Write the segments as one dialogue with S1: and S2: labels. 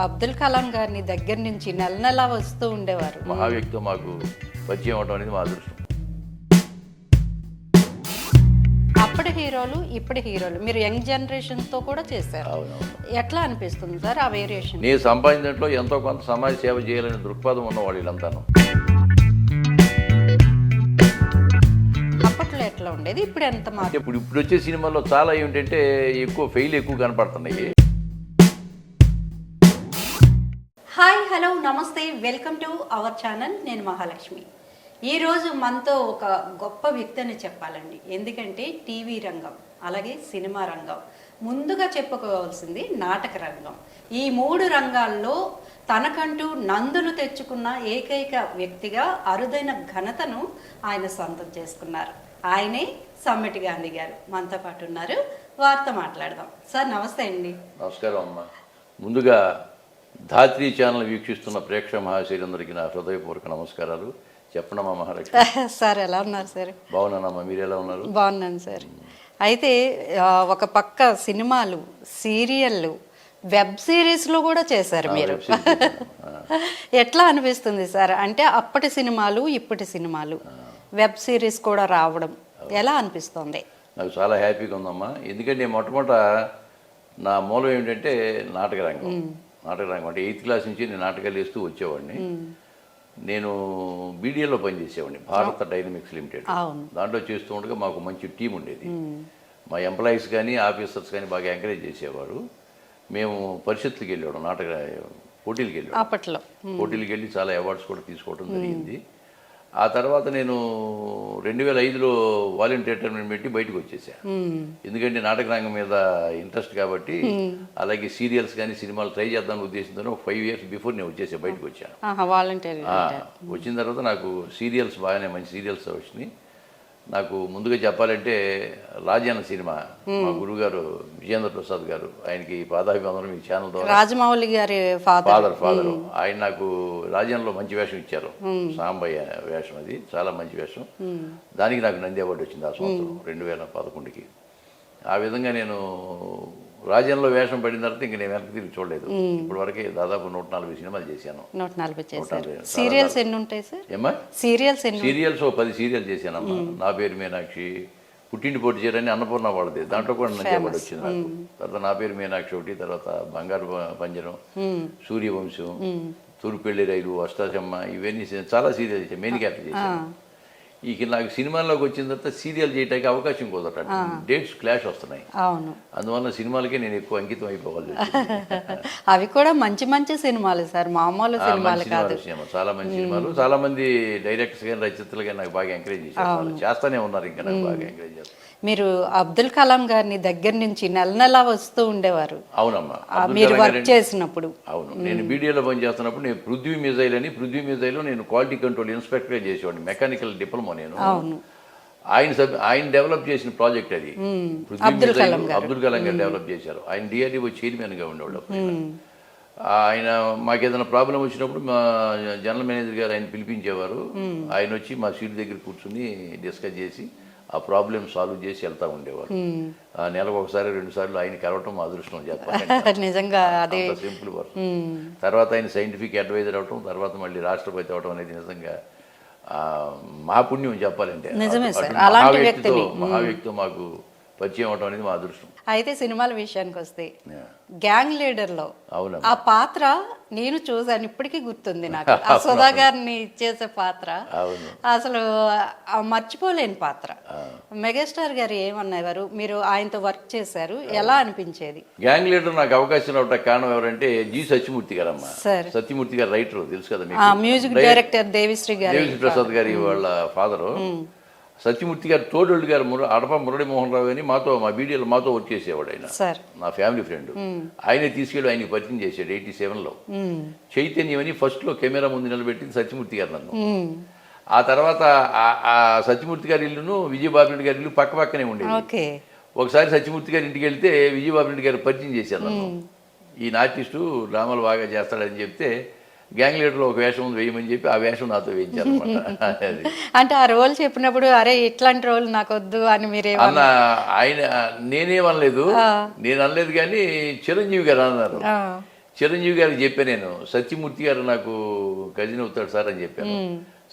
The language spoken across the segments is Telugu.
S1: అబ్దుల్ కలాం గారిని దగ్గర నుంచి నెల నెల వస్తూ ఉండేవారు.
S2: మహా వ్యక్తితో మాకు పరిచయం అవడం అనేది మా అదృష్టం.
S1: అప్పటి హీరోలు ఇప్పటి హీరోలు మీరు యంగ్ జనరేషన్తో కూడా చేశారు.
S2: అవునవును.
S1: ఎట్లా అనిపిస్తుంది సార్ ఆ వేరియేషన్?
S2: నేను సంపాదించిన దాంట్లో ఎంతో కొంత సమాజ సేవ చేయాలనే దృక్పథం ఉన్నవాళ్ళు వీళ్ళంతాను.
S1: అప్పట్లో ఎట్లా ఉండేది, ఇప్పుడు ఎంత మార్పు?
S2: ఇప్పుడు వచ్చే సినిమాల్లో చాలా ఏమిటంటే ఎక్కువ కనపడుతున్నాయి.
S1: హాయ్ హలో నమస్తే, వెల్కమ్ టు అవర్ ఛానల్. నేను మహాలక్ష్మి. ఈరోజు మనతో ఒక గొప్ప వ్యక్తి అని చెప్పాలండి. ఎందుకంటే టీవీ రంగం అలాగే సినిమా రంగం, ముందుగా చెప్పుకోవాల్సింది నాటక రంగం. ఈ మూడు రంగాల్లో తనకంటూ నందులు తెచ్చుకున్న ఏకైక వ్యక్తిగా అరుదైన ఘనతను ఆయన సొంతం చేసుకున్నారు. ఆయనే సమ్మెటి గాంధీ గారు మనతో పాటు ఉన్నారు. వారితో మాట్లాడదాం. సార్ నమస్తే అండి.
S2: నమస్కారం అమ్మ. ముందుగా ధాత్రి ఛానల్ వీక్షిస్తున్న ప్రేక్షక మహాశైలందరికీ నా హృదయపూర్వక నమస్కారాలు. చెప్పండమ్మా మహాలక్ష్మి.
S1: సార్ ఎలా ఉన్నారు సార్?
S2: బాగున్నానమ్మా, మీరు ఎలా ఉన్నారు?
S1: బాగున్నాను సార్. అయితే ఒక పక్క సినిమాలు, సీరియళ్ళు, వెబ్ సిరీస్లో కూడా చేశారు మీరు. ఎట్లా అనిపిస్తుంది సార్? అంటే అప్పటి సినిమాలు ఇప్పటి సినిమాలు వెబ్ సిరీస్ కూడా రావడం ఎలా అనిపిస్తుంది?
S2: నాకు చాలా హ్యాపీగా ఉందమ్మా. ఎందుకంటే మొట్టమొదట నా మూలం ఏమిటంటే నాటక రంగం అంటే 8th క్లాస్ నుంచి నేను నాటకాలు వేస్తూ వచ్చేవాడిని. నేను బీడీఏలో పనిచేసేవాడిని, భారత డైనమిక్స్ లిమిటెడ్. దాంట్లో చేస్తూ ఉండగా మాకు మంచి టీం ఉండేది. మా ఎంప్లాయీస్ కానీ ఆఫీసర్స్ కానీ బాగా ఎంకరేజ్ చేసేవారు. మేము పరిషత్తులకు వెళ్ళేవాడు, నాటక పోటీలకు వెళ్ళాడు.
S1: అప్పట్లో
S2: పోటీలకు వెళ్ళి చాలా అవార్డ్స్ కూడా తీసుకోవడం జరిగింది. ఆ తర్వాత నేను 2005లో వాలంటీర్ రిటైర్మెంట్ పెట్టి బయటకు వచ్చేసాను. ఎందుకంటే నాటక రంగం మీద ఇంట్రెస్ట్ కాబట్టి, అలాగే సీరియల్స్ కానీ సినిమాలు ట్రై చేద్దామని ఉద్దేశంతో ఒక 5 years బిఫోర్ నేను వచ్చేసాను, బయటకు వచ్చాను. వచ్చిన తర్వాత నాకు సీరియల్స్ బాగానే మంచి సీరియల్స్ వచ్చినాయి. నాకు ముందుగా చెప్పాలంటే రాజన్న సినిమా, మా గురుగారు విజేంద్ర ప్రసాద్ గారు, ఆయనకి పాదాభివందనం మీ ఛానల్ ద్వారా.
S1: రాజమౌళి గారి ఫాదర్
S2: ఆయన నాకు రాజన్నలో మంచి వేషం ఇచ్చారు. సాంబయ్య వేషం, అది చాలా మంచి వేషం. దానికి నాకు నంది అవార్డు వచ్చింది ఆ సంవత్సరం 2011కి. ఆ విధంగా నేను రాజన్లో వేషం పడిన తర్వాత ఇంక నేను వెనక్కి తిరిగి చూడలేదు. ఇప్పటి వరకే దాదాపు 140 సినిమాలు చేశాను.
S1: 140 సీరియల్స్ ఎన్ని ఉంటాయి సార్?
S2: ఏమ్మా
S1: సీరియల్స్
S2: 10 సీరియల్ చేశానమ్మా. నా పేరు మీనాక్షి, పుట్టింటి పోటీ చేయరని అన్నపూర్ణ వాళ్ళది, దాంట్లో కూడా నంది అవార్డు వచ్చింది నాకు. తర్వాత నా పేరు మీనాక్షి ఒకటి, తర్వాత బంగారు పంజరం, సూర్యవంశం, తూర్పెళ్ళి రైలు, అష్టాచమ్మ, ఇవన్నీ చాలా సీరియల్ చేశాను. మెయిన్ క్యారెక్టర్ చేశాను. ఇక నాకు సినిమాల్లోకి వచ్చిన తర్వాత సీరియల్ చేయడానికి అవకాశం కుదరట, డేట్స్ క్లాష్ వస్తున్నాయి. అందువల్ల సినిమాలకే నేను ఎక్కువ అంకితం అయిపోవాలి.
S1: అవి కూడా మంచి మంచి సినిమాలు సార్, మామూలు సినిమాలు కాదు.
S2: చాలా మంచి సినిమాలు. చాలా మంది డైరెక్టర్స్ కానీ రచయితలు కానీ నాకు బాగా ఎంకరేజ్ చేశారు, చేస్తానే ఉన్నారు, ఇంకా నాకు బాగా ఎంకరేజ్ చేస్తారు.
S1: మీరు అబ్దుల్ కలాం గారిని దగ్గర నుంచి నెల నెల వస్తూ ఉండేవారు.
S2: అవునమ్మా,
S1: మీరు వర్క్ చేసినప్పుడు.
S2: అవును, నేను బీడీఏలో పనిచేస్తున్నప్పుడు నేను పృథ్వీ మిజైల్లో నేను క్వాలిటీ కంట్రోల్ ఇన్స్పెక్టర్గా చేసేవాడిని, మెకానికల్ డిప్లొమా. నేను ఆయన డెవలప్ చేసిన ప్రాజెక్ట్ అది. అబ్దుల్ కలాం గారు డెవలప్ చేశారు. ఆయన డిఆర్డీఓ చైర్మన్గా ఉండేవాళ్ళు. ఆయన మాకు ఏదైనా ప్రాబ్లం వచ్చినప్పుడు మా జనరల్ మేనేజర్ గారు ఆయన పిలిపించేవారు. ఆయన వచ్చి మా సీట్ దగ్గర కూర్చుని డిస్కస్ చేసి ఆ ప్రాబ్లమ్ సాల్వ్ చేసి వెళ్తా ఉండేవారు. నెలకు 1-2 సార్లు ఆయన కలవటం మా అదృష్టం చెప్పాలి. నిజంగా సింపుల్ వర్క్. తర్వాత ఆయన సైంటిఫిక్ అడ్వైజర్ అవటం, తర్వాత మళ్ళీ రాష్ట్రపతి అవటం అనేది నిజంగా మా పుణ్యం చెప్పాలంటే. మహావ్యక్తితో మాకు పరిచయం అవటం అనేది మా అదృష్టం.
S1: అయితే సినిమాల విషయానికి వస్తే గ్యాంగ్ లీడర్ లో ఆ పాత్ర నేను చూసాను, ఇప్పటికీ గుర్తుంది నాకు. ఆ సుధా గారిని చేసే పాత్ర అసలు మర్చిపోలేని పాత్ర. మెగాస్టార్ గారు ఏమన్నారు, మీరు ఆయనతో వర్క్ చేశారు, ఎలా అనిపించేది?
S2: గ్యాంగ్ లీడర్ నాకు అవకాశం రావడానికి కారణం ఎవరంటే జి సత్యమూర్తి గారు అమ్మ. సత్యమూర్తి గారు రైటర్ తెలుసు కదా మీకు,
S1: మ్యూజిక్ డైరెక్టర్ దేవిశ్రీ
S2: ప్రసాద్ గారి వాళ్ళ ఫాదరు. సత్యమూర్తి గారు తోడోళ్ళు గారు అడప మురళీమోహన్ రావు అని మా బీడీలో మాతో వర్క్ చేసేవాడు. ఆయన నా ఫ్యామిలీ ఫ్రెండ్. ఆయనే తీసుకెళ్ళి ఆయనకి పరిచయం చేశాడు 87లో. చైతన్యం అని ఫస్ట్లో కెమెరా ముందు నిలబెట్టింది సత్యమూర్తి గారు నన్ను. ఆ తర్వాత ఆ సత్యమూర్తి గారి ఇల్లును విజయబాబు రెడ్డి గారి ఇల్లు పక్క పక్కనే ఉండేది. ఒకసారి సత్యమూర్తి గారి ఇంటికి వెళ్తే విజయబాబు రెడ్డి గారు పరిచయం చేశారు నన్ను. ఈ ఆర్టిస్టు డ్రామాలు బాగా చేస్తాడని చెప్తే గ్యాంగ్ లీడర్లో ఒక వేషం వేయమని చెప్పి ఆ వేషం నాతో వేయించారు అనమాట.
S1: అంటే ఆ రోల్ చెప్పినప్పుడు అరే ఇట్లాంటి రోల్ నాకు వద్దు అని మీరే
S2: అన్న ఆయన నేనేమనలేదు, నేను అనలేదు, కానీ చిరంజీవి గారు అన్నారు చిరంజీవి గారికి చెప్పాను నేను, సత్యమూర్తి గారు నాకు కజిన్ అవుతాడు సార్ అని చెప్పాను.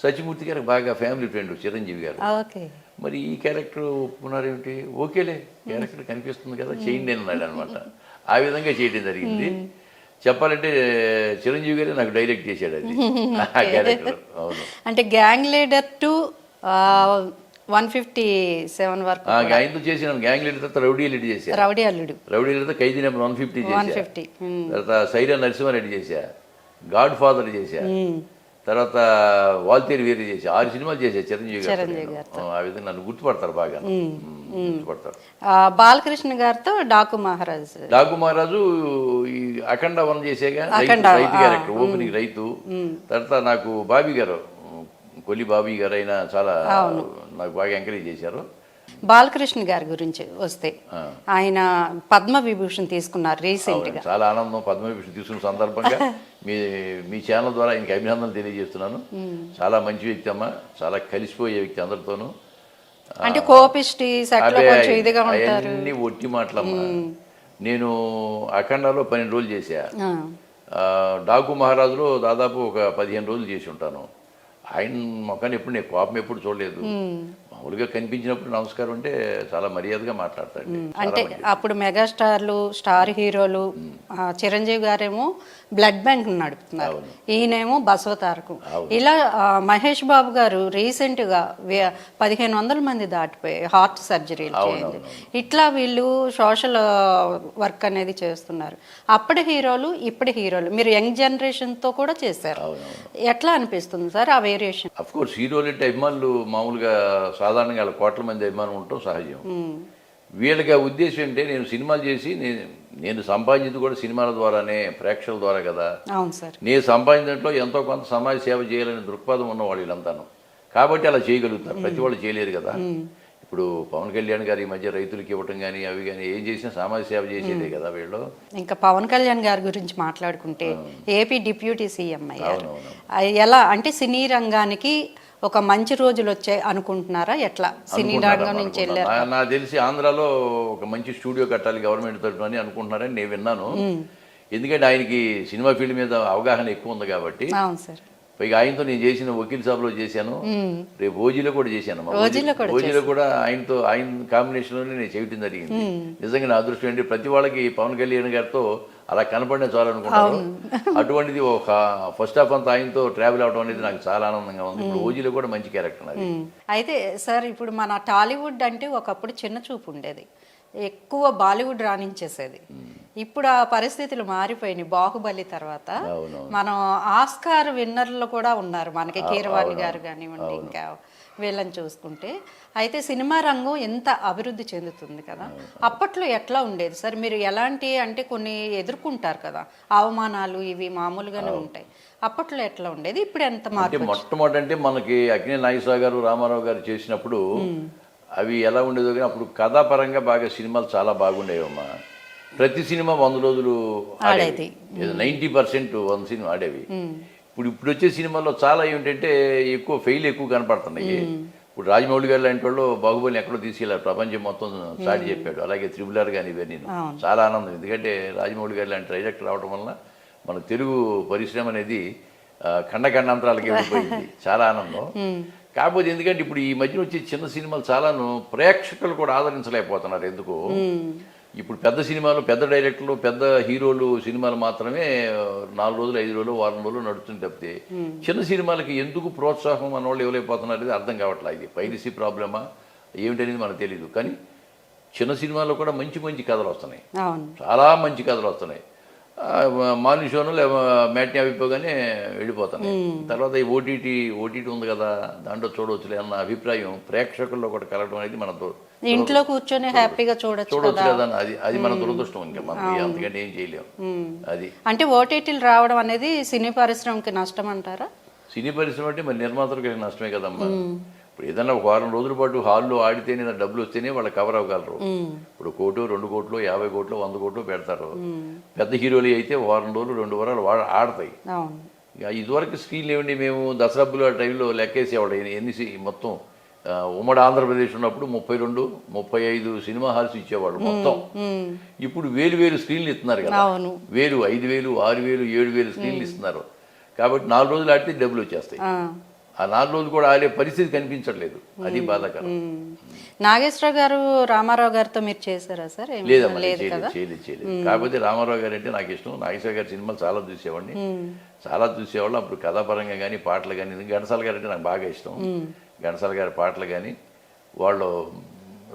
S2: సత్యమూర్తి గారికి బాగా ఫ్యామిలీ ఫ్రెండ్ చిరంజీవి గారు.
S1: ఓకే.
S2: మరి ఈ క్యారెక్టర్ ఒప్పుకున్నారేమిటి, ఓకేలే క్యారెక్టర్ కనిపిస్తుంది కదా చేయండి అన్నాడు అనమాట. ఆ విధంగా చేయడం జరిగింది. చెప్పాలంటే చిరంజీవి గారే నాకు డైరెక్ట్ చేశాడు అది ఆ క్యారెక్టర్. అవును,
S1: అంటే గ్యాంగ్ లీడర్ టు 157 వరకు
S2: ఆయనతో చేసిన గ్యాంగ్ లీడర్ తర్వాత రౌడీ లీడ్ చేశా.
S1: రౌడీ అల్లుడు,
S2: రౌడీ లీడర్ ఖైదీ నెంబర్ 150 చేశా.
S1: 150.
S2: తర్వాత సైరా నరసింహారెడ్డి చేశా, గాడ్ ఫాదర్ చేశా, తర్వాత వాల్తేరు వీరి చేసి 6 సినిమాలు చేశా చిరంజీవి గారు. ఆ విధంగా నన్ను గుర్తుపడతారు బాగా, గుర్తుపడతారు.
S1: బాలకృష్ణ గారితో డాకు మహారాజు
S2: ఈ అఖండ వన్ చేసేగా, రైతు క్యారెక్టర్, ఓపెనింగ్ రైతు. తర్వాత నాకు బాబీ గారు, కొల్లి బాబీ గారు అయినా చాలా నాకు బాగా ఎంకరేజ్ చేశారు.
S1: బాలకృష్ణ గారి గురించి వస్తే ఆయన పద్మ విభూషణ్ తీసుకున్నారు రీసెంట్ గా.
S2: చాలా ఆనందం పద్మ విభూషణ్ తీసుకున్న సందర్భంగా మీ ఛానల్ ద్వారా ఆయనకి అభినందనలు తెలియజేస్తున్నాను. చాలా మంచి వ్యక్తి అమ్మ, చాలా కలిసిపోయే వ్యక్తి అందరితోనూ.
S1: అంటే కోపిష్టి ఇదిగా ఉంటారు.
S2: అన్ని ఒట్టి మాటలమ్మా. నేను అఖండాలో 12 రోజులు చేశా, డాకు మహారాజులో దాదాపు ఒక 15 రోజులు చేసి ఉంటాను. ఆయన మొక్కని ఎప్పుడు నేను కోపం ఎప్పుడు చూడలేదు. మామూలుగా కనిపించినప్పుడు నమస్కారం అంటే చాలా మర్యాదగా మాట్లాడతాడు.
S1: అంటే అప్పుడు మెగాస్టార్లు, స్టార్ హీరోలు, చిరంజీవి గారేమో బ్లడ్ బ్యాంక్ నడుపుతున్నారు, ఈయనేమో బసవతారకం. ఇలా మహేష్ బాబు గారు రీసెంట్ గా 1500 మంది దాటిపోయి హార్ట్ సర్జరీలు చేయండి. ఇట్లా వీళ్ళు సోషల్ వర్క్ అనేది చేస్తున్నారు. అప్పటి హీరోలు ఇప్పటి హీరోలు, మీరు యంగ్ జనరేషన్ తో కూడా చేశారు. ఎట్లా అనిపిస్తుంది సార్ ఆ వేరియేషన్?
S2: అఫ్ కోర్స్ హీరోలు అంటే అభిమానులు మామూలుగా సాధారణంగా వాళ్ళ కోట్ల మంది అభిమానం ఉండటం సహజం. వీళ్ళకి ఆ ఉద్దేశం అంటే నేను సినిమాలు చేసి నేను సంపాదించింది కూడా సినిమాల ద్వారానే, ప్రేక్షకుల ద్వారా కదా.
S1: అవును సార్.
S2: నేను సంపాదించడంలో ఎంతో కొంత సమాజ సేవ చేయాలనే దృక్పథం ఉన్నవాళ్ళు వీళ్ళంతాను. కాబట్టి అలా చేయగలుగుతారు, ప్రతి వాళ్ళు చేయలేరు కదా. ఇప్పుడు పవన్ కళ్యాణ్ గారు ఈ మధ్య రైతులకి ఇవ్వటం కానీ అవి కానీ ఏం చేసినా సమాజ సేవ చేసేదే కదా వీళ్ళు.
S1: ఇంకా పవన్ కళ్యాణ్ గారి గురించి మాట్లాడుకుంటే ఏపీ డిప్యూటీ సీఎం అయ్యారు. ఎలా అంటే సినీ రంగానికి ఒక మంచి రోజులు వచ్చాయి అనుకుంటున్నారా? ఎట్లా సినీ రంగం నుంచి వెళ్ళారు?
S2: నాకు తెలిసి ఆంధ్రాలో ఒక మంచి స్టూడియో కట్టాలి గవర్నమెంట్ తరఫున అని అనుకుంటున్నారని నేను విన్నాను. ఎందుకంటే ఆయనకి సినిమా ఫీల్డ్ మీద అవగాహన ఎక్కువ ఉంది కాబట్టి.
S1: అవును సార్.
S2: పైగా ఆయనతో నేను చేసిన వకీల్ సాబ్లో చేశాను, రేపు ఓజీలో కూడా చేశాను. ఓజీలో కూడా ఆయన కాంబినేషన్లోనే నేను చేయటం జరిగింది. నిజంగా నా అదృష్టం ఏంటి, ప్రతి వాళ్ళకి పవన్ కళ్యాణ్ గారితో అలా కనపడినా చాలు అనుకుంటారు. అటువంటిది ఒక ఫస్ట్ హాఫ్ అంతా ఆయనతో ట్రావెల్ అవడం అనేది నాకు చాలా ఆనందంగా ఉంది. ఇప్పుడు ఓజీలో కూడా మంచి క్యారెక్టర్ అది.
S1: అయితే సార్ ఇప్పుడు మన టాలీవుడ్ అంటే ఒకప్పుడు చిన్న చూపు ఉండేది, ఎక్కువ బాలీవుడ్ రాణించేసేది. ఇప్పుడు ఆ పరిస్థితులు మారిపోయినాయి. బాహుబలి తర్వాత మనం ఆస్కార్ విన్నర్లు కూడా ఉన్నారు మనకి, కీరవాణి గారు కానివ్వండి, ఇంకా వీళ్ళని చూసుకుంటే. అయితే సినిమా రంగం ఎంత అభివృద్ధి చెందుతుంది కదా. అప్పట్లో ఎట్లా ఉండేది సార్? మీరు ఎలాంటి అంటే కొన్ని ఎదుర్కొంటారు కదా, అవమానాలు ఇవి మామూలుగానే ఉంటాయి. అప్పట్లో ఎట్లా ఉండేది, ఇప్పుడు ఎంత మార్పు?
S2: మొట్టమొదటి అంటే మనకి అక్కినేని నాగేశ్వరరావు గారు, రామారావు గారు చేసినప్పుడు అవి ఎలా ఉండేదో కానీ అప్పుడు కథాపరంగా బాగా సినిమాలు చాలా బాగుండేవమ్మా. ప్రతి సినిమా 100 రోజులు ఆడేది, 90% 100 సినిమా ఆడేవి. ఇప్పుడు వచ్చే సినిమాల్లో చాలా ఏమిటంటే ఎక్కువ కనపడుతున్నాయి. ఇప్పుడు రాజమౌళి గారు లాంటి వాళ్ళు బాహుబలిని ఎక్కడో తీసుకెళ్ళారు, ప్రపంచం మొత్తం చాటి చెప్పాడు. అలాగే త్రిబుల్ కానీ ఇవన్నీ చాలా ఆనందం. ఎందుకంటే రాజమౌళి గారు లాంటి డైరెక్టర్ రావడం వల్ల మన తెలుగు పరిశ్రమ అనేది ఖండాంతరాలకి వెళ్ళిపోయింది. చాలా ఆనందం. కాకపోతే ఎందుకంటే ఇప్పుడు ఈ మధ్యన వచ్చే చిన్న సినిమాలు చాలాను ప్రేక్షకులు కూడా ఆదరించలేకపోతున్నారు. ఎందుకు ఇప్పుడు పెద్ద సినిమాలు, పెద్ద డైరెక్టర్లు, పెద్ద హీరోలు సినిమాలు మాత్రమే 4 రోజులు, 5 రోజులు, వారం రోజులు నడుస్తుంది తప్పితే చిన్న సినిమాలకి ఎందుకు ప్రోత్సాహం మన వాళ్ళు ఇవ్వలేకపోతున్నారు అనేది అర్థం కావట్లేదు. ఇది పైరసీ ప్రాబ్లమా ఏమిటనేది మనకు తెలియదు. కానీ చిన్న సినిమాల్లో కూడా మంచి మంచి కథలు వస్తున్నాయి, చాలా మంచి కథలు వస్తున్నాయి. మార్నింగ్ షోను మ్యాట్ని అయిపోగానే వెళ్ళిపోతున్నాయి. తర్వాత ఈ ఓటీటీ ఉంది కదా, దాంట్లో చూడవచ్చులే అన్న అభిప్రాయం ప్రేక్షకుల్లో కూడా కలగడం అనేది మనతో
S1: ఇంట్లో కూర్చొని హ్యాపీగా చూడొచ్చు
S2: కదా. అది మన దురదృష్టం. ఇంకా మనకి అందుకని ఏం చేయలేము. అది
S1: అంటే ఓటీటీలు రావడం అనేది సినీ పరిశ్రమకి నష్టం అంటారా?
S2: సినీ పరిశ్రమ అంటే మరి నిర్మాతలకు నష్టమే కదమ్మా. ఇప్పుడు ఏదైనా ఒక వారం రోజుల పాటు హాల్లో ఆడితేనే డబ్బులు వస్తేనే వాళ్ళు కవర్ అవ్వగలరు. ఇప్పుడు 1 కోటి, 2 కోట్లు, 50 కోట్లు, 100 కోట్లు పెడతారు. పెద్ద హీరోలు అయితే వారం రోజులు, 2 వారాలు ఆడతాయి. ఇదివరకు స్క్రీన్లు ఏమండి, మేము దసరాబ్బులు ఆ టైంలో లెక్కేసేవాడు ఎన్ని మొత్తం ఉమ్మడి ఆంధ్రప్రదేశ్ ఉన్నప్పుడు 32, 35 సినిమా హాల్స్ ఇచ్చేవాడు మొత్తం. ఇప్పుడు వేలు స్క్రీన్లు ఇస్తున్నారు కదా, 1000, 5000, 6000, 7000 స్క్రీన్లు ఇస్తున్నారు. కాబట్టి 4 రోజులు ఆడితే డబ్బులు వచ్చేస్తాయి. ఆ 4 రోజులు కూడా ఆడే పరిస్థితి కనిపించట్లేదు. అది బాధాకరం.
S1: నాగేశ్వరరావు గారు, రామారావు గారితో మీరు చేశారా సార్?
S2: లేదమ్మా, చేయలేదు. కాకపోతే రామారావు గారు అంటే నాకు ఇష్టం. నాగేశ్వర గారి సినిమాలు చాలా చూసేవాళ్ళు. అప్పుడు కథాపరంగా కానీ పాటలు కానీ. ఘంటసాల గారు అంటే నాకు బాగా ఇష్టం. ఘంటసాల గారి పాటలు కానీ వాళ్ళు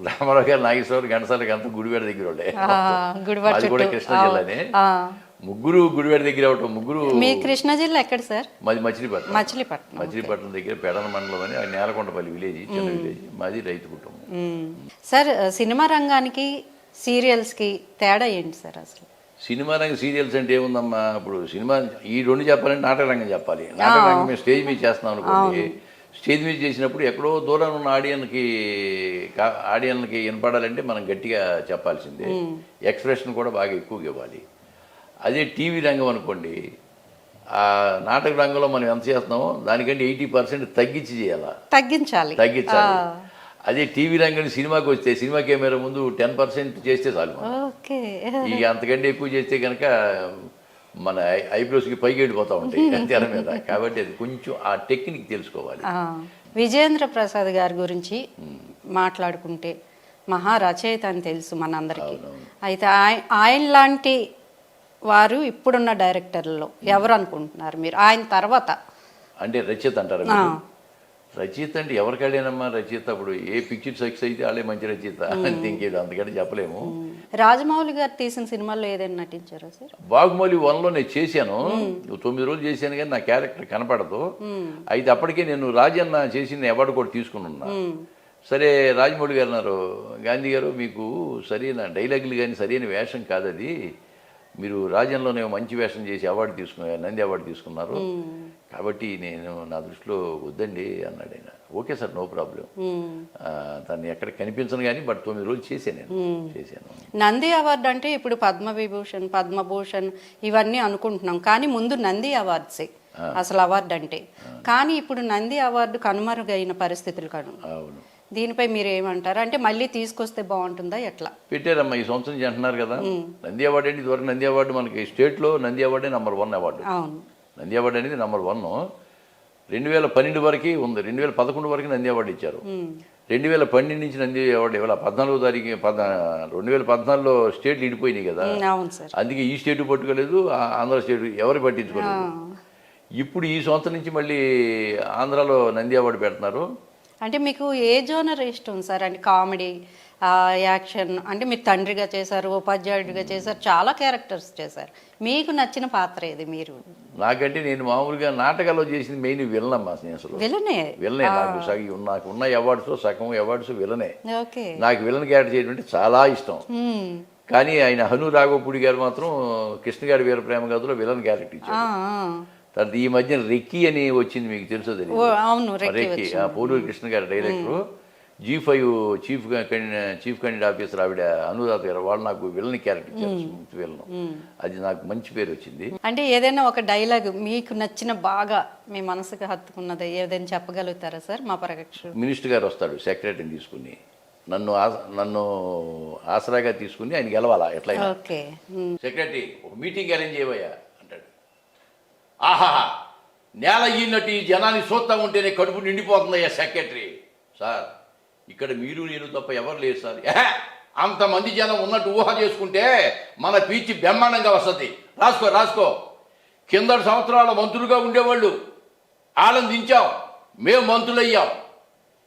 S2: రామారావు గారు, నాగేశ్వరరావు, ఘంటసాలకి అంతా గుడివాడ దగ్గర వాళ్ళే. అది కూడా కృష్ణా జిల్లానే. ముగ్గురు గుడివాడ దగ్గర అవటం. ముగ్గురు.
S1: మీ కృష్ణా జిల్లా ఎక్కడ సార్?
S2: మాది మచిలీపట్నం దగ్గర పెడన మండలం అని, నేలకొండపల్లి విలేజ్, చిన్న విలేజ్. మాది రైతు కుటుంబం.
S1: సార్, సినిమా రంగానికి సీరియల్స్కి తేడా ఏంటి సార్ అసలు?
S2: సినిమా రంగం సీరియల్స్ అంటే ఏముందమ్మా, ఇప్పుడు సినిమా ఈ 2 చెప్పాలంటే నాటక రంగం చెప్పాలి. నాటక రంగం మేము స్టేజ్ మీద చేస్తున్నాం అనుకోండి. స్టేజ్ మీద చేసినప్పుడు ఎక్కడో దూరం ఉన్న ఆడియన్కి వినపడాలంటే మనం గట్టిగా చెప్పాల్సిందే. ఎక్స్ప్రెషన్ కూడా బాగా ఎక్కువగా ఇవ్వాలి. అదే టీవీ రంగం అనుకోండి, ఆ నాటక రంగంలో మనం ఎంత చేస్తున్నామో దానికంటే 80% తగ్గించాలి. అదే టీవీ రంగం సినిమాకి వస్తే సినిమా కెమెరా ముందు 10% చేస్తే చాలు. ఇక అంతకంటే ఎక్కువ చేస్తే కనుక మన ఐబ్రోస్కి పైకి వెళ్ళిపోతూ ఉంటాయి తెర మీద. కాబట్టి అది కొంచెం ఆ టెక్నిక్ తెలుసుకోవాలి.
S1: విజయేంద్ర ప్రసాద్ గారి గురించి మాట్లాడుకుంటే మహా రచయిత అని తెలుసు మనందరికీ. అయితే ఆయన లాంటి వారు ఇప్పుడున్న డైరెక్టర్లలో ఎవరు అనుకుంటున్నారు మీరు ఆయన తర్వాత?
S2: అంటే రచయిత అంటారా? రచయిత అంటే ఎవరికాడేనమ్మా రచయిత. అప్పుడు ఏ పిక్చర్ సక్సెస్ అయితే వాళ్ళే మంచి రచయిత. ఇంకేది అంతకంటే చెప్పలేము.
S1: రాజమౌళి గారు తీసిన సినిమాల్లో ఏదైనా నటించారా సార్?
S2: బాహుబలి 1లో నేను చేశాను. 9 రోజులు చేశాను కానీ నా క్యారెక్టర్ కనపడదు. అయితే అప్పటికే నేను రాజన్న చేసిన అవార్డు కూడా తీసుకుని ఉన్నా. సరే రాజమౌళి గారు అన్నారు, గాంధీ గారు మీకు సరైన డైలాగులు కానీ సరైన వేషం కాదు అది, మీరు రాజ్యంలోనే మంచి వేషం చేసి నంది అవార్డు తీసుకున్నారు, కాబట్టి నేను నా దృష్టిలో వద్దండి అన్నాడు ఆయన. Okay sir, no problem. తను ఎక్కడ కనిపించను కానీ బట్ 9 రోజులు చేశాను.
S1: నంది అవార్డు అంటే ఇప్పుడు పద్మవిభూషణ్, పద్మభూషణ్ ఇవన్నీ అనుకుంటున్నాం, కానీ ముందు నంది అవార్డ్సే అసలు అవార్డు అంటే. కానీ ఇప్పుడు నంది అవార్డు కనుమరుగైన పరిస్థితులు కాదు.
S2: అవును.
S1: దీనిపై మీరు ఏమంటారు? అంటే మళ్ళీ తీసుకొస్తే బాగుంటుందా ఎట్లా?
S2: పెట్టారమ్మా ఈ సంవత్సరం అంటున్నారు కదా. నంది అవార్డు అంటే ఇదివరకు నంది అవార్డు మనకి స్టేట్లో నంది అవార్డే నంబర్ 1 అవార్డు. నంది అవార్డు అనేది నంబర్ 1. 2012 వరకు ఉంది. 2011 వరకు నంది అవార్డు ఇచ్చారు. 2012 నుంచి నంది అవార్డు ఇవాళ 14వ తారీఖు 2014లో స్టేట్లు ఇడిపోయినాయి కదా. అందుకే ఈ స్టేట్ పట్టుకోలేదు, ఆంధ్ర స్టేట్ ఎవరు పట్టించుకోలేదు. ఇప్పుడు ఈ సంవత్సరం నుంచి మళ్ళీ ఆంధ్రాలో నంది అవార్డు పెడుతున్నారు.
S1: అంటే మీకు ఏ జోనర్ ఇష్టం సార్? అంటే కామెడీ, యాక్షన్, అంటే మీరు తండ్రిగా చేశారు, ఉపాధ్యాయుడిగా చేశారు, చాలా క్యారెక్టర్స్ చేశారు. మీకు నచ్చిన పాత్ర ఏది? మీరు
S2: నాకంటే నేను మామూలుగా నాటకాల్లో చేసింది మెయిన్ విలన్ అమ్మా. అసలు విలనే నాకు ఉన్న అవార్డ్స్ సగం అవార్డ్స్ విలనే. నాకు విలన్ క్యారెక్టర్ చేయడం అంటే చాలా ఇష్టం. కానీ ఆయన హను రాఘవపూడి గారు మాత్రం కృష్ణ గారి వీర ప్రేమ కథలో విలన్ క్యారెక్టర్ ఇచ్చారు. తర్వాత ఈ మధ్యన రెక్కీ అని వచ్చింది, మీకు తెలుసో తెలియదు? రెక్కీ పోలూరి కృష్ణ గారి director, G5 chief candidate officer ఆవిడ అనురాధ గారు, వాళ్ళు నాకు విలన్ క్యారెక్టర్ ఇచ్చారు. విలన్ అది నాకు మంచి పేరు వచ్చింది.
S1: అంటే ఏదైనా ఒక డైలాగ్ మీకు నచ్చిన బాగా మీ మనసుకు హత్తుకున్నది ఏదైనా చెప్పగలుగుతారా సార్? మా పరగక్ష
S2: మినిస్టర్ గారు వస్తాడు సెక్రటరీని తీసుకుని, నన్ను ఆసరాగా తీసుకుని ఆయన గెలవాలా ఎట్లయినా. సెక్రటరీ ఒక మీటింగ్ అరేంజ్ చేయవయ్యా అంటాడు. ఆహా, నేల ఈనట్టు ఈ జనాన్ని చూస్తా ఉంటేనే కడుపు నిండిపోతుందయ్యా సెక్రటరీ. సార్, ఇక్కడ మీరు నేను తప్ప ఎవరు లేదు సార్. అంతమంది జనం ఉన్నట్టు ఊహ చేసుకుంటే మన పీచి బ్రహ్మాండంగా వస్తుంది. రాసుకో. కిందటి సంవత్సరాల మంత్రులుగా ఉండేవాళ్ళు, వాళ్ళని దించాం, మేము మంత్రులయ్యాం.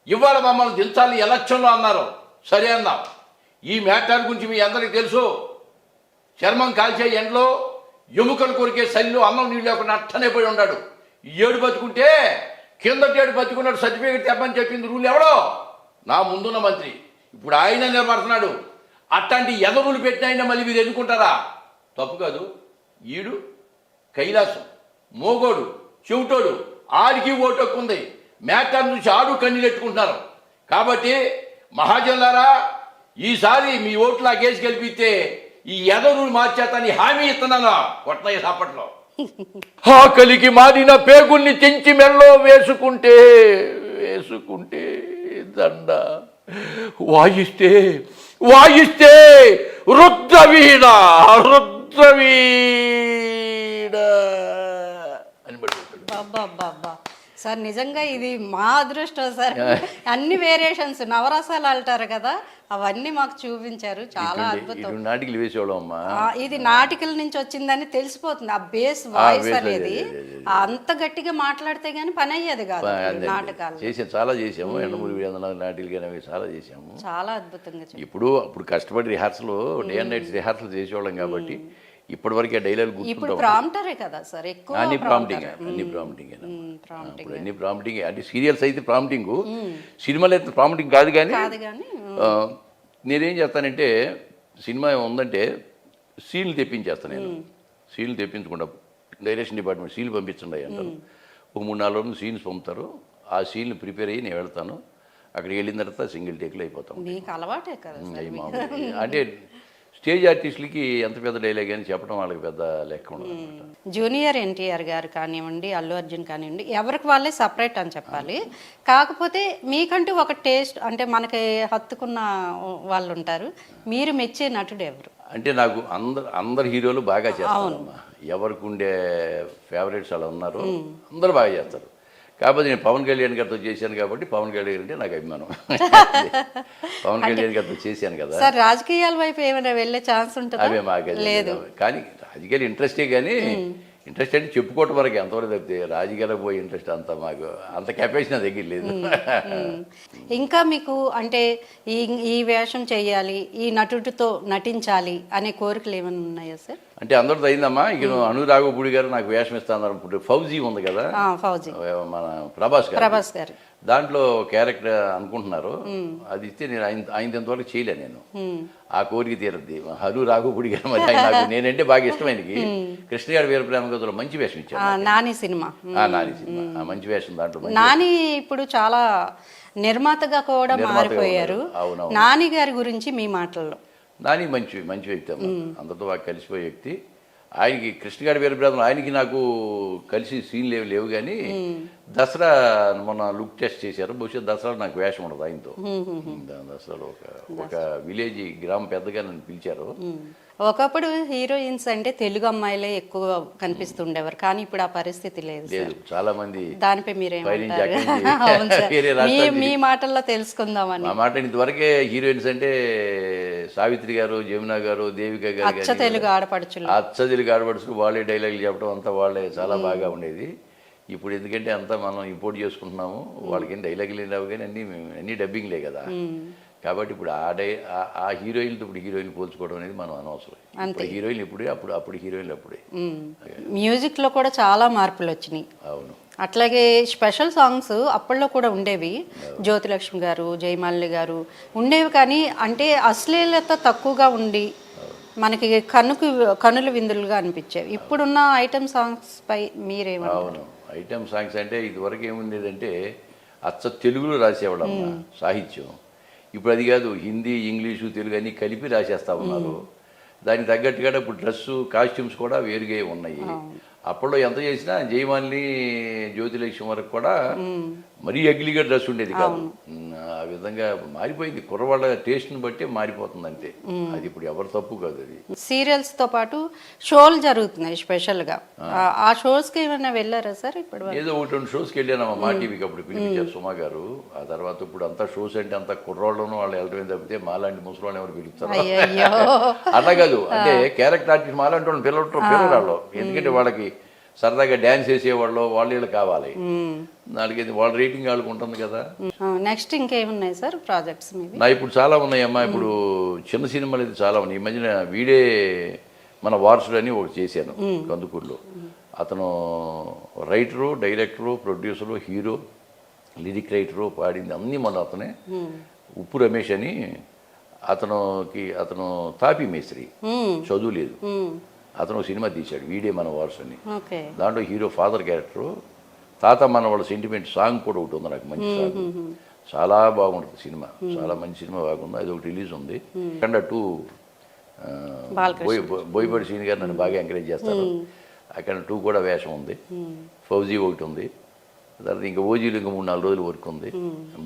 S2: ఇవాళ మమ్మల్ని దించాలి ఎలక్షన్లో అన్నారు. సరే అన్నాం. ఈ మ్యాటర్ గురించి మీ అందరికీ తెలుసు. చర్మం కాల్చే ఎండలో ఎముకలు కొరికే శల్లిలో అన్నం నీళ్ళు లేకుండా అట్టనే పోయి ఉన్నాడు. ఈ ఏడు బతుకుంటే కిందటి ఏడు బతుకున్నాడు, సర్టిఫికేట్ తెప్పని చెప్పింది రూల్ ఎవడో? నా ముందున్న మంత్రి. ఇప్పుడు ఆయన నిలబడుతున్నాడు. అట్లాంటి ఎదరులు పెట్టిన మళ్ళీ మీరు ఎన్నుకుంటారా? తప్పు కాదు. ఈడు కైలాసం, మోగోడు, చెవిటోడు, ఆడికి ఓటు హక్కు ఉంది. మ్యాటర్ నుంచి ఆడు కన్నీళ్ళు ఎట్టుకుంటున్నారు. కాబట్టి మహాజనులారా, ఈసారి మీ ఓట్లు ఆ కేసు గెలిపిస్తే ఈ ఎదరులు మార్చేతని హామీ ఇస్తున్నాను. కొట్టనయ్య సాపట్లో ఆకలికి మారిన పేగుల్ని తెంచి మెల్లో వేసుకుంటే దండ వాయిస్తే వాయిస్తే రుద్రవీణ రుద్రవీణ అని పడుతుంది.
S1: బాబా సార్ నిజంగా ఇది మా అదృష్టం సార్. అన్ని వేరియేషన్స్ నవరసాలు అంటారు కదా, అవన్నీ మాకు చూపించారు. చాలా అద్భుతం.
S2: నాటికలు వేసేవాళ్ళం అమ్మా.
S1: ఇది నాటికల నుంచి వచ్చిందని తెలిసిపోతుంది. ఆ బేస్ వాయిస్ అనేది అంత గట్టిగా మాట్లాడితే గానీ పని అయ్యేది కాదు. నాటకాలు
S2: చేసాం, చాలా చేసాము. ఎండమూరి వీరేంద్రనాథ్ నాటికలు కానీ చాలా చేసాము.
S1: చాలా అద్భుతంగా.
S2: అప్పుడు కష్టపడి rehearsal day and nights rehearsal చేసేవాళ్ళం కాబట్టి ఇప్పటి వరకు డైలాగ్
S1: ఇప్పుడు ప్రాంప్టరే కదా సార్ ఎక్కువ.
S2: అన్ని ప్రాంప్టింగ్ అన్ని ప్రాంప్టింగ్ అంటే సీరియల్స్ అయితే ప్రాంప్టింగ్, సినిమాలు అయితే ప్రాంప్టింగ్ కాదు. కానీ నేనేం చేస్తానంటే సినిమా ఉందంటే సీన్లు తెప్పించేస్తాను. నేను సీన్లు తెప్పించకుండా డైరెక్షన్ డిపార్ట్మెంట్ సీన్లు పంపించండి అంటారు. ఒక 3-4 రోజులు సీన్స్ పంపుతారు. ఆ సీన్లు ప్రిపేర్ అయ్యి నేను వెళ్తాను. అక్కడికి వెళ్ళిన తర్వాత సింగిల్ టేక్లో అయిపోతాం.
S1: మీకు అలవాటే కదా
S2: అంటే స్టేజ్ ఆర్టిస్టులకి ఎంత పెద్ద డైలాగ్ అని చెప్పడం వాళ్ళకి పెద్ద లెక్క ఉండదు.
S1: జూనియర్ ఎన్టీఆర్ గారు కానివ్వండి, అల్లు అర్జున్ కానివ్వండి, ఎవరికి వాళ్ళే సపరేట్ అని చెప్పాలి. కాకపోతే మీకంటూ ఒక టేస్ట్ అంటే మనకి హత్తుకున్న వాళ్ళు ఉంటారు. మీరు మెచ్చే నటుడు ఎవరు?
S2: అంటే నాకు అందరు హీరోలు బాగా చేస్తారమ్మా. ఎవరికి ఉండే ఫేవరెట్స్ అలా ఉన్నారు, అందరూ బాగా చేస్తారు. కాకపోతే నేను పవన్ కళ్యాణ్ గారితో చేశాను కాబట్టి పవన్ కళ్యాణ్ అంటే నాకు అభిమానం. పవన్ కళ్యాణ్ గారితో చేశాను కదా.
S1: సార్ రాజకీయాల వైపు ఏమైనా వెళ్ళే ఛాన్స్ ఉంటుంది?
S2: అవే మాకు లేదు. కానీ రాజకీయాలు ఇంట్రెస్టే, కానీ ఇంట్రెస్ట్ అంటే చెప్పుకోవటం వరకు ఎంతవరకు తప్పితే రాజకీయాలకు పోయి ఇంట్రెస్ట్ అంత మాకు అంత కెపాసిటీ నా దగ్గర లేదు.
S1: ఇంకా మీకు అంటే ఈ వేషం చేయాలి, ఈ నటుడితో నటించాలి అనే కోరికలు ఏమైనా ఉన్నాయా సార్?
S2: అంటే అందరితో అయిందమ్మా. ఇక అనురాఘపుడి గారు నాకు వేషం ఇస్తాను. ఇప్పుడు ఫౌజీ ఉంది కదా,
S1: ఫౌజీ
S2: మన ప్రభాస్
S1: గారు
S2: దాంట్లో క్యారెక్టర్ అనుకుంటున్నారు. అది ఇస్తే నేను ఆయన ఇంతవరకు చేయలే. నేను ఆ కోరిక తీరద్ది. హరు రాఘపుడి గారు మరి నాకు నేనంటే బాగా ఇష్టమైనకి కృష్ణగారి వీరప్రేమ కథలో మంచి వేషం ఇచ్చాను.
S1: నాని సినిమా
S2: మంచి వేషం. దాంట్లో
S1: నాని ఇప్పుడు చాలా నిర్మాతగా కూడా మారిపోయారు. నాని గారి గురించి మీ మాటల్లో?
S2: నాని మంచి వ్యక్తి అమ్మ. అందరితో బాగా కలిసిపోయే వ్యక్తి. ఆయనకి కృష్ణగారి వీరబ్రదం ఆయనకి నాకు కలిసి సీన్లు లేవు కానీ దసరా మొన్న లుక్ టెస్ట్ చేశారు. బహుశా దసరాలో నాకు వేషం ఉండదు ఆయనతో. దసరాలో ఒక విలేజ్ గ్రామ పెద్దగా నన్ను పిలిచారు.
S1: ఒకప్పుడు హీరోయిన్స్ అంటే తెలుగు అమ్మాయిలే ఎక్కువ కనిపిస్తుండేవారు, కానీ ఇప్పుడు ఆ పరిస్థితి లేదు.
S2: చాలా మంది
S1: దానిపై మీ మాటల్లో తెలుసుకుందామని.
S2: మా మాట ఇంతవరకే హీరోయిన్స్ అంటే సావిత్రి గారు, జమున గారు, దేవిక గారు,
S1: అచ్చ తెలుగు ఆడపడుచులు
S2: వాళ్ళే డైలాగులు చెప్పడం అంతా వాళ్ళే చాలా బాగా ఉండేది. ఇప్పుడు ఎందుకంటే అంతా మనం ఇంపోర్ట్ చేసుకుంటున్నాము. వాళ్ళకి ఏం డైలాగులు లేవు కానీ అన్ని డబ్బింగ్లే కదా. కాబట్టి ఇప్పుడు ఆ హీరోయిన్తో ఇప్పుడు హీరోయిన్ పోల్చుకోవడం అనేది మనం అనవసరం. ఇప్పుడు హీరోయిన్ ఇప్పుడే, అప్పుడు హీరోయిన్లు అప్పుడే.
S1: మ్యూజిక్లో కూడా చాలా మార్పులు వచ్చినాయి.
S2: అవును.
S1: అట్లాగే స్పెషల్ సాంగ్స్ అప్పట్లో కూడా ఉండేవి. జ్యోతిలక్ష్మి గారు, జయమాలిని గారు ఉండేవి, కానీ అంటే అశ్లీలత తక్కువగా ఉండి మనకి కనుల విందులుగా అనిపించేవి. ఇప్పుడున్న ఐటమ్ సాంగ్స్ పై మీరేమో?
S2: అవును, ఐటమ్ సాంగ్స్ అంటే ఇదివరకు ఏముండేదంటే అచ్చ తెలుగులో రాసేవాళ్ళమ్మ సాహిత్యం. ఇప్పుడు అది కాదు, హిందీ, ఇంగ్లీషు, తెలుగు అన్నీ కలిపి రాసేస్తా ఉన్నారు. దానికి తగ్గట్టుగా ఇప్పుడు డ్రెస్సు, కాస్ట్యూమ్స్ కూడా వేరుగా ఉన్నాయి. అప్పట్లో ఎంత చేసినా జయమాలిని, జ్యోతిలక్ష్మి వరకు కూడా మరీ అగ్లీగా డ్రెస్ ఉండేది కాదు. ఆ విధంగా మారిపోయింది. కుర్రవాళ్ళ టేస్ట్ని బట్టి మారిపోతుంది అంతే. అది ఇప్పుడు ఎవరు తప్పు కాదు. అది
S1: సీరియల్స్ తో పాటు షోలు జరుగుతున్నాయి స్పెషల్ గా. ఆ షోస్ కి ఏమైనా వెళ్ళారా సార్? ఇప్పుడు
S2: ఏదో 1-2 షోస్కి వెళ్ళాను మా టీవీకి. అప్పుడు పిలిపించారు సుమా గారు. ఆ తర్వాత ఇప్పుడు అంతా షోస్ అంటే అంత కుర్రోళ్ళను వాళ్ళు వెళ్ళటమే తప్పితే మాలాంటి ముసలి ఎవరు పిలుస్తారు? అలా కాదు, అంటే క్యారెక్టర్ ఆర్టిస్ట్ మాలాంటి వాళ్ళు పిల్లలు. ఎందుకంటే వాళ్ళకి సరదాగా డ్యాన్స్ వేసేవాళ్ళు వాళ్ళు కావాలి. నాలుగైదు వాళ్ళ రేటింగ్ వాళ్ళకి ఉంటుంది కదా.
S1: నెక్స్ట్ ఇంకేమున్నాయి సార్ ప్రాజెక్ట్స్?
S2: నా ఇప్పుడు చాలా ఉన్నాయమ్మా. ఇప్పుడు చిన్న సినిమాలు అయితే చాలా ఉన్నాయి. ఈ మధ్యన వీడే మన వారసుడు అని ఒకటి చేశాను కందుకూరులో. అతను writer, director, producer, hero, lyric writer, పాడింది అన్నీ మన అతనే. ఉప్పు రమేష్ అని అతను తాపీ మేస్త్రి, చదువు లేదు. అతను సినిమా తీశాడు వీడే మన వారసు అని. దాంట్లో హీరో ఫాదర్ క్యారెక్టరు. తాత మన వాళ్ళ సెంటిమెంట్ సాంగ్ కూడా ఒకటి ఉంది, నాకు మంచి సాంగ్. చాలా బాగుంటుంది సినిమా, చాలా మంచి సినిమా బాగుంది. అది ఒకటి రిలీజ్ ఉంది. అక్కడ 2 బోయపాటి సీని గారు నన్ను బాగా ఎంకరేజ్ చేస్తారు. అక్కడ 2 కూడా వేషం ఉంది. ఫౌజీ ఒకటి ఉంది. తర్వాత ఇంకా ఓజీలు ఇంకా 3-4 రోజులు వర్క్ ఉంది,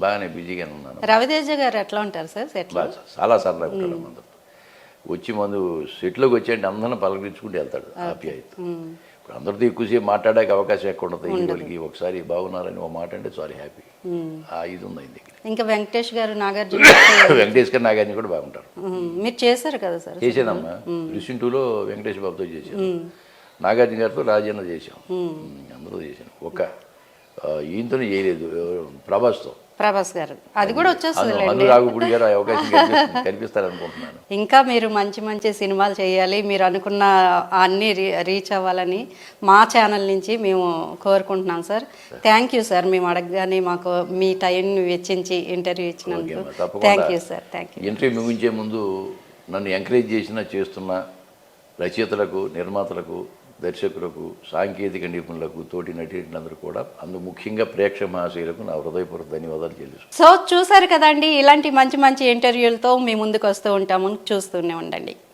S2: బాగానే బిజీగానే ఉన్నాను.
S1: రవితేజ గారు ఎట్లా ఉంటారు సార్ సెట్లో?
S2: బాగా చాలా సరదాగా ఉంటాడు అందరితో. వచ్చి మందు సెట్లోకి వచ్చేయండి అందరిని పలకరించుకుంటూ వెళ్తాడు ఆప్యాయత. ఇప్పుడు అందరితో ఎక్కువసేపు మాట్లాడడానికి అవకాశం ఎక్కడ ఉంటుంది హీరోలకి. ఒకసారి బాగున్నారని ఒక మాట అంటే సారీ హ్యాపీ, ఇది ఉంది ఆయన దగ్గర.
S1: ఇంకా వెంకటేష్ గారు, నాగార్జున
S2: వెంకటేష్ గారు నాగార్జున కూడా బాగుంటారు.
S1: మీరు చేశారు కదా సార్?
S2: చేసానమ్మా, రిషన్ 2లో వెంకటేష్ బాబుతో చేశాను, నాగార్జున గారితో రాజన్న చేశాం, అందరూ చేశాను. ఈయనతోనే చేయలేదు, ప్రభాస్తో.
S1: ప్రభాస్ గారు అది కూడా వచ్చేస్తుంది.
S2: అనురాగుడి గారు ఆ అవకాశం కల్పిస్తారనుకుంటున్నాను.
S1: ఇంకా మీరు మంచి మంచి సినిమాలు చేయాలి, మీరు అనుకున్న అన్ని రీచ్ అవ్వాలని మా ఛానల్ నుంచి మేము కోరుకుంటున్నాం సార్. థ్యాంక్ యూ సార్, మేము అడగగానే మాకు మీ టైంని వెచ్చించి ఇంటర్వ్యూ ఇచ్చినందుకు thank you sir. Thank you.
S2: Interview ముగించే ముందు నన్ను ఎంకరేజ్ చేస్తున్న రచయితలకు, నిర్మాతలకు, దర్శకులకు, సాంకేతిక నిపుణులకు, తోటి నటీనటులందరూ కూడా, అందుకు ముఖ్యంగా ప్రేక్షక మహాశయులకు నా హృదయపూర్వక ధన్యవాదాలు చెల్లిస్తున్నాను.
S1: సో చూసారు కదండి, ఇలాంటి మంచి మంచి ఇంటర్వ్యూలతో మీ ముందుకు వస్తూ ఉంటాము, చూస్తూనే ఉండండి.